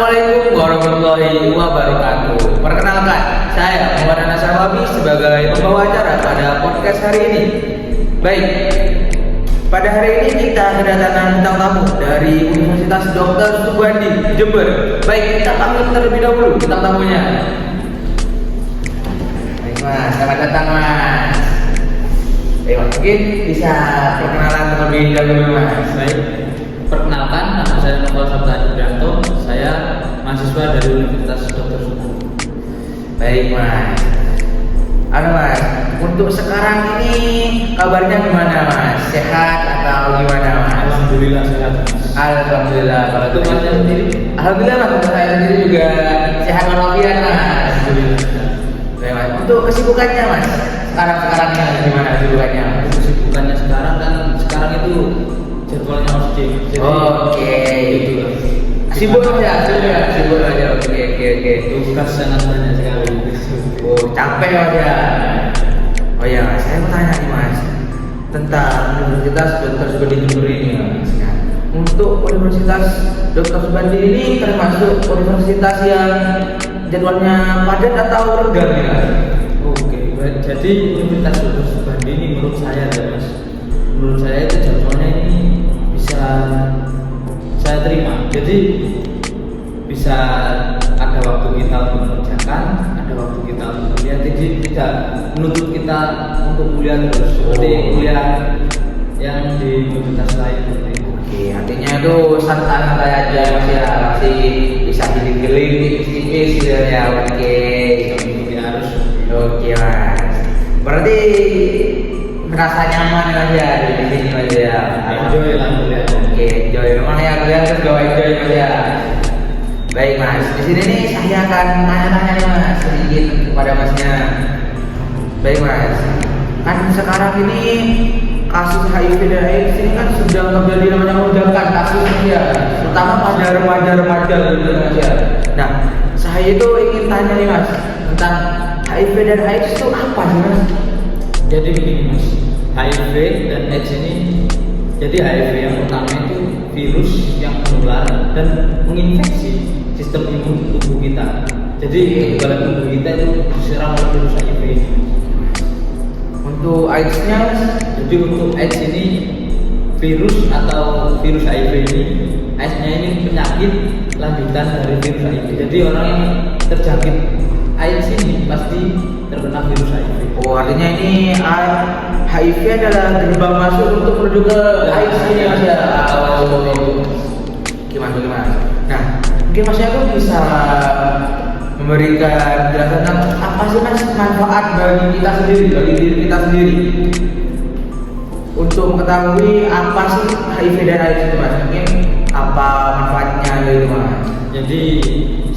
Assalamualaikum warahmatullahi wabarakatuh. Perkenalkan, saya Muhammad Nasar Wabi sebagai pembawa acara pada podcast hari ini. Baik, pada hari ini kita kedatangan bintang tamu dari Universitas Dr. Subandi, Jember. Baik, kita panggil terlebih dahulu bintang tamunya. Baik Mas, selamat datang Mas. Mungkin bisa perkenalan terlebih dahulu Mas. Baik, perkenalkan nama saya Novel Sabta Adianto. Saya mahasiswa dari Universitas Dr. Subandi. Baik Mas. Mas, untuk sekarang ini kabarnya gimana Mas? Sehat atau gimana Mas? Alhamdulillah sehat. Alhamdulillah. Kalau Untuk Masnya sendiri? Alhamdulillah Mas, untuk saya sendiri juga sehat walafiat Mas. Alhamdulillah. Baik Mas. Untuk kesibukannya Mas, sekarang-sekarangnya gimana kesibukannya? Kesibukannya sekarang itu jadwalnya ospek. Oke. Itu lah. Sibuk aja, sibuk aja. Oke. Tugas sangat banyak sekali. Oh, capek Mas ya. Oh ya, saya mau tanya nih Mas tentang Universitas Dr. Subandi Jember ini Mas. Nah, untuk Universitas Dr. Subandi ini termasuk universitas yang jadwalnya padat atau renggang nih Mas? Oke, jadi Universitas Dr. Subandi ini menurut saya ya Mas, menurut saya itu jadwalnya ini bisa saya terima. Jadi bisa ada waktu kita untuk mengerjakan, ada waktu kita untuk kuliah. Jadi tidak menuntut kita untuk kuliah terus seperti kuliah yang di universitas lain. Oke, artinya itu santai aja Mas ya, masih bisa giling-giling tipis-tipis gitu ya. Oke. Harus. Oke Mas. Berarti merasa nyaman aja di sini Mas ya. Enjoy lah kuliah. Oke, enjoy. Memang ya kuliah terus gak enjoy Mas ya. Baik Mas, di sini nih saya akan tanya-tanya nih Mas sedikit kepada Masnya. Baik Mas, kan sekarang ini kasus HIV dan AIDS ini kan sudah terjadi namanya lonjakan kasusnya, terutama pada remaja-remaja gitu Mas ya. Nah, saya itu ingin tanya nih Mas tentang HIV dan AIDS itu apa sih Mas? Jadi begini Mas, HIV dan AIDS ini, jadi HIV yang pertama itu virus yang menular dan menginfeksi sistem imun tubuh kita. Jadi kekebalan tubuh kita itu diserang oleh virus HIV ini. Untuk AIDS-nya, jadi untuk AIDS ini virus atau virus HIV ini, AIDS-nya ini penyakit lanjutan dari virus HIV. Jadi orang yang terjangkit AIDS ini pasti terkena virus HIV. oh artinya ini HIV adalah gerbang masuk untuk menuju ke AIDS ini Mas ya. Gimana? Nah, mungkin Mas itu bisa memberikan penjelasan tentang apa sih Mas manfaat bagi kita sendiri, bagi diri kita sendiri untuk mengetahui apa sih HIV dan AIDS itu Mas? Mungkin apa manfaatnya gitu Mas? Jadi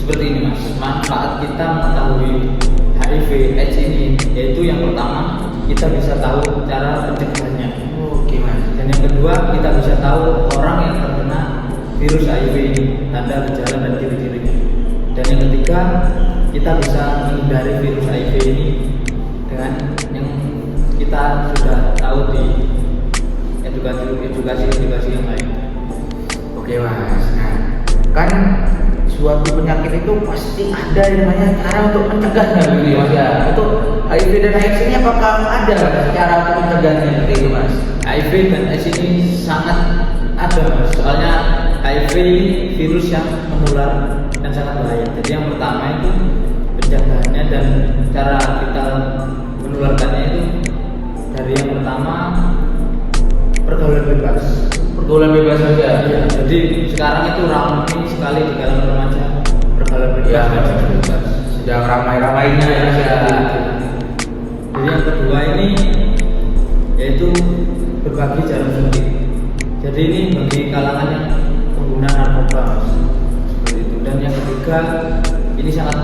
seperti ini Mas, manfaat kita mengetahui HIV AIDS ini yaitu yang pertama kita bisa tahu cara pencegahannya. Oke Mas. Dan yang kedua kita bisa tahu orang yang terkena virus HIV ini, tanda gejala dan ciri-cirinya. Dan yang ketiga kita bisa menghindari virus HIV ini dengan yang kita sudah tahu di edukasi yang lain. Oke Mas. Nah, kan suatu penyakit itu pasti ada yang namanya cara untuk mencegahnya begitu Mas ya. Untuk HIV dan AIDS ini apakah ada cara untuk mencegahnya seperti itu Mas? HIV dan AIDS ini sangat ada Mas. Soalnya HIV ini virus yang menular dan sangat bahaya. Jadi yang pertama itu pencegahannya dan cara kita menularkannya itu dari yang pertama pergaulan bebas. Pergaulan bebas saja. Ya, jadi sekarang itu ramai sekali di kalangan remaja pergaulan bebas. Ya, sedang ramai-ramainya ya Mas ya. Jadi yang kedua ini yaitu berbagi jarum suntik. Jadi ini bagi kalangan yang pengguna narkoba seperti itu. Dan yang ketiga ini sangat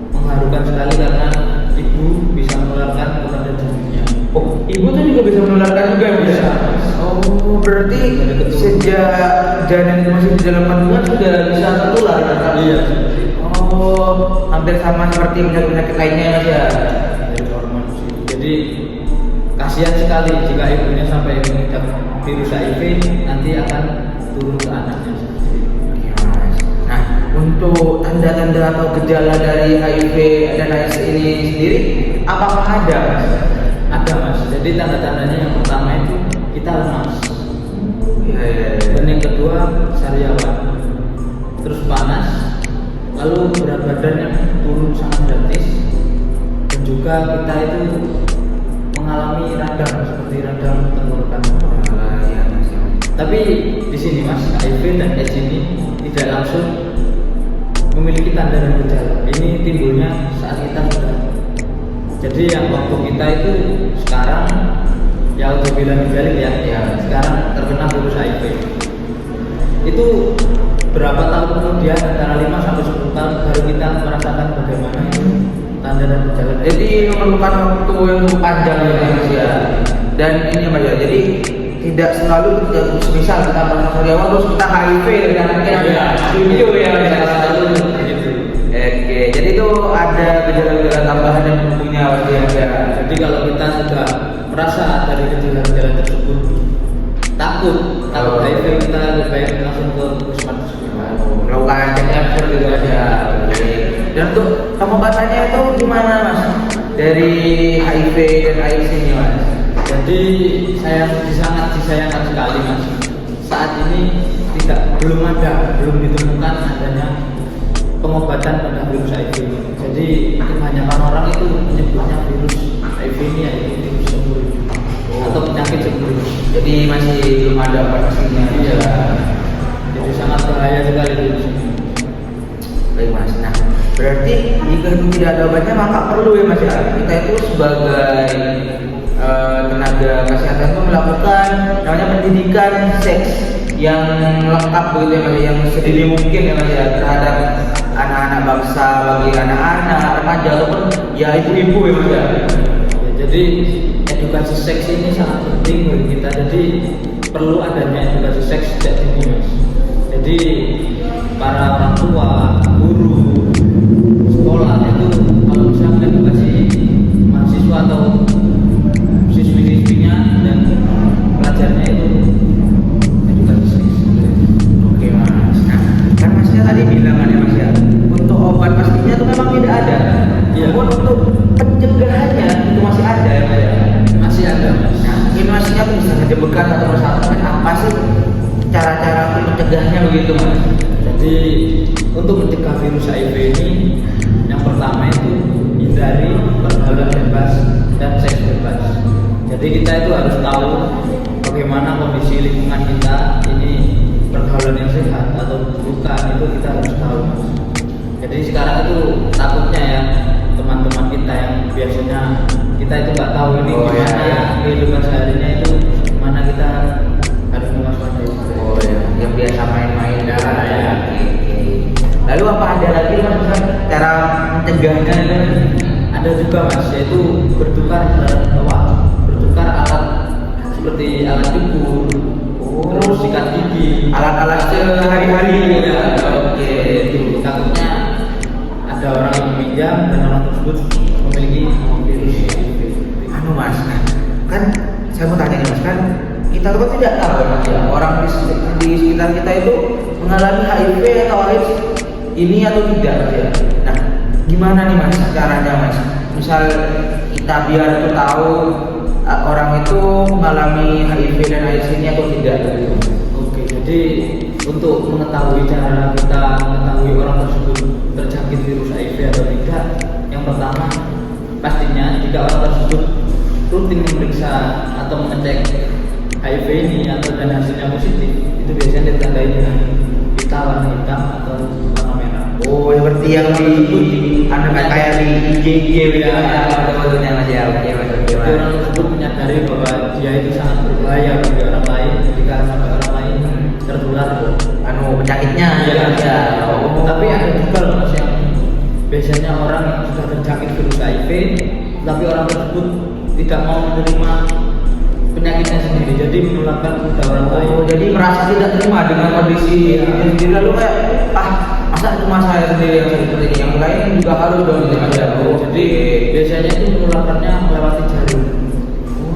mengharukan sekali karena ibu bisa menularkan kepada janinnya. Oh, ibu tuh juga bisa menularkan juga bisa. Oh, berarti sejak janin masih di dalam kandungan sudah bisa tertular kan? Iya. Oh, hampir sama seperti penyakit-penyakit lainnya Mas ya. Dari hormon. Jadi kasihan sekali jika ibunya sampai mengidap virus HIV nanti akan turun ke anaknya. Iya Mas. Nah, untuk tanda-tanda atau gejala dari HIV dan AIDS ini sendiri, apakah ada? Ada mas. Jadi tanda-tandanya yang pertama itu kita lemas. Dan yang kedua sariawan. Terus panas. Lalu berat badan yang turun sangat drastis. Dan juga kita itu mengalami radang seperti radang tenggorokan. Tapi di sini mas, HIV dan AIDS ini tidak langsung memiliki tanda dan gejala. Ini timbulnya saat kita sudah. Jadi yang waktu kita itu sekarang ya udah bilang ya sekarang terkena virus HIV. Itu berapa tahun kemudian, antara 5 sampai 10 tahun baru kita merasakan bagaimana itu tanda dan gejala. Jadi memerlukan waktu yang cukup panjang ya. Dan ini mas ya, jadi tidak selalu misal kita pernah karyawan terus kita HIV dan itu ya. Oke, jadi itu ada gejala-gejala tambahan yang punya ya. Jadi kalau kita sudah merasa dari gejala-gejala tersebut takut HIV, kita lebih baik langsung ke puskesmas melakukan check up gitu aja. Dan untuk pengobatannya itu gimana mas? Dari HIV dan AIDS ini mas? Jadi sangat disayangkan sekali mas. Saat ini belum ditemukan adanya pengobatan pada virus HIV ini. Jadi kebanyakan orang itu menyebutnya virus HIV ini yaitu virus sembuh atau penyakit sembuh. Jadi masih belum ada vaksinnya. Iya. Jadi sangat bahaya sekali virus ini. Baik mas. Nah, berarti jika itu tidak ada obatnya maka perlu ya mas ya. Kita itu sebagai tenaga kesehatan itu melakukan namanya pendidikan seks yang lengkap begitu ya mas, yang sedini mungkin ya mas ya terhadap anak-anak bangsa, bagi anak-anak, remaja ataupun ya ibu-ibu ya mas ya. Jadi edukasi seks ini sangat penting bagi kita. Jadi perlu adanya edukasi seks sejak dini mas. Jadi para orang tua, guru, sekolah itu kalau bisa mengedukasi mahasiswa atau siswi-siswinya dan pelajarnya itu edukasi seks. Oke mas. Nah, kan masnya tadi bilang kan ya mas ya, untuk obat pastinya itu memang tidak ada. Iya. Namun untuk pencegahannya itu masih ada ya mas ya. Masih ada mas. Nah, ini masnya tuh bisa menyebutkan atau persatukan apa sih cara-cara untuk mencegahnya begitu mas? Jadi untuk mencegah virus HIV ini yang pertama itu hindari pergaulan bebas dan seks bebas. Jadi kita itu harus tahu bagaimana kondisi lingkungan kita ini, pergaulan yang sehat atau bukan itu kita harus tahu. Jadi sekarang itu takutnya ya teman-teman kita yang biasanya kita itu nggak tahu ini gimana ya kehidupan seharinya itu gimana, kita harus mewaspadai. Oh ya, yang biasa main-main dah ya. Lalu apa ada lagi mas cara mencegahnya itu? Ada juga mas, yaitu bertukar alat seperti alat cukur, terus sikat gigi, Alat-alat sehari-hari ya. Oke, itu takutnya ada orang yang meminjam dan orang tersebut memiliki virus HIV. Anu mas, kan saya mau tanya nih mas, kan kita tuh tidak tahu ya mas ya, orang di sekitar kita itu mengalami HIV atau AIDS ini atau tidak mas ya. Nah, gimana nih mas caranya mas? Misal kita biar itu tahu orang itu mengalami HIV dan AIDS ini atau tidak gitu. Oke, jadi untuk mengetahui cara kita mengetahui orang tersebut terjangkit virus HIV atau tidak, yang pertama pastinya jika orang tersebut rutin memeriksa atau mengecek HIV ini atau dan hasilnya positif, itu biasanya ditandai dengan pita warna hitam atau warna merah. Oh, seperti yang di kayak di IG ya, betul-betulnya mas ya. Oke mas, oke Jadi mas. orang tersebut menyadari bahwa dia itu sangat berbahaya bagi orang lain jika sampai orang lain tertular Anu penyakitnya Iya, ya mas ya. Oh. Tapi ada juga loh mas yang biasanya orang yang sudah terjangkit virus HIV, tapi orang tersebut tidak mau menerima penyakitnya sendiri, jadi menularkan kepada orang lain. Oh, jadi merasa tidak terima dengan kondisi ini sendiri, lalu kayak masa cuma saya sendiri yang seperti ini, yang lain juga harus dong gitu mas ya. Oh, Jadi biasanya itu menularkannya melewati jarum.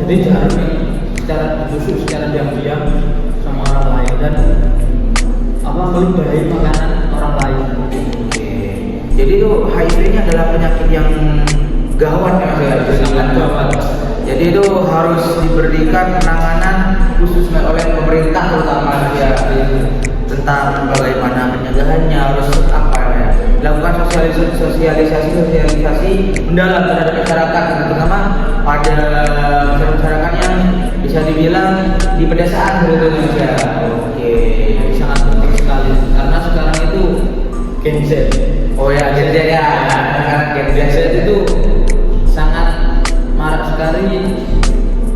Jadi jarum ini secara ditusuk secara diam-diam sama orang lain dan meludahi makanan orang lain. Jadi itu HIV ini adalah penyakit yang gawat ya Mas ya. Sangat gawat. Jadi itu harus diberikan penanganan khusus oleh pemerintah terutama ya, tentang bagaimana pencegahannya, harus apa ya, dilakukan sosialisasi mendalam terhadap masyarakat, terutama pada masyarakat yang bisa dibilang di pedesaan sebetulnya ya. Oke, Sangat penting sekali karena sekarang itu Gen Z. oh ya Gen Z ya, sekarang Gen Z Gen Z itu sangat marak sekali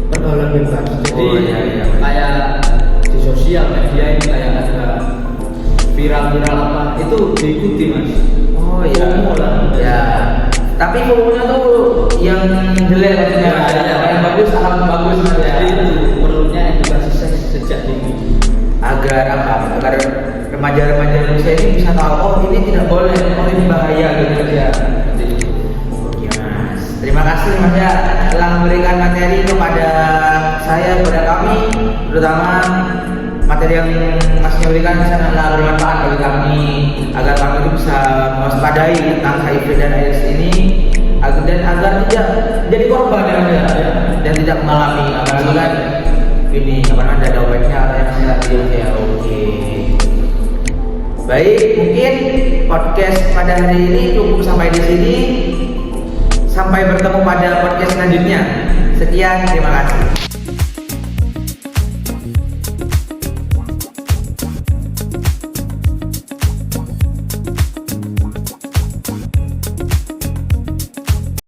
pergaulan bebas. Jadi Oh, iya. kayak di sosial media ini kayak ada viral-viral apa itu diikuti Mas. Oh iya. FOMO lah. Ya. Tapi fotonya tuh yang jelek maksudnya. Ya. Yang bagus sangat bagus Jadi ya. itu perlunya edukasi seks sejak dini. Agar apa? Agar remaja-remaja Indonesia ini bisa tahu, oh ini tidak boleh, oh ini bahaya gitu ya. Oke Mas. Terima kasih Mas ya telah memberikan materi kepada saya, kepada kami, terutama materi yang Mas berikan sangatlah bermanfaat bagi kami, agar kami itu bisa mewaspadai tentang HIV dan AIDS ini, agar tidak jadi korban ya, Mas, ya, dan tidak mengalami apalagi kan ini kapan ada obatnya katanya Mas ya. Oke. Baik, mungkin podcast pada hari ini cukup sampai di sini. Sampai bertemu pada podcast selanjutnya. Sekian, terima kasih.